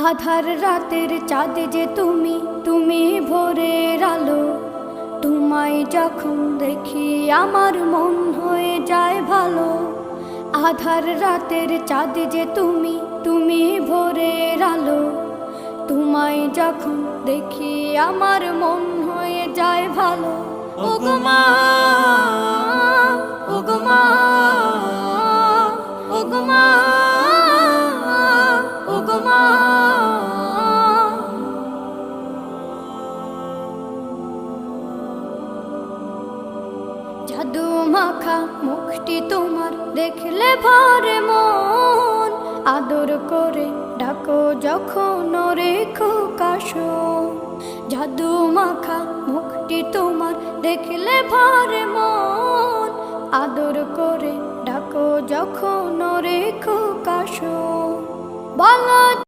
আধার রাতের চাঁদ যে তুমি, তুমি ভোরের আলো। তোমায় যখন দেখি আমার মন হয়ে যায় ভালো। আধার রাতের চাঁদ যে তুমি, তুমি ভোরের আলো। তোমায় যখন দেখি আমার মন হয়ে যায় ভালো। ওগো মা, ওগো মা, ওগো মা, ওগো মা। জাদু মাখা মুখটি তোমার দেখলে ভরে মন। আদর করে ডাকো যখন রেখো কাশন। জাদু মাখা মুখটি তোমার দেখলে ভরে মন। আদর করে ডাকো যখন রেখো কাশন। বলো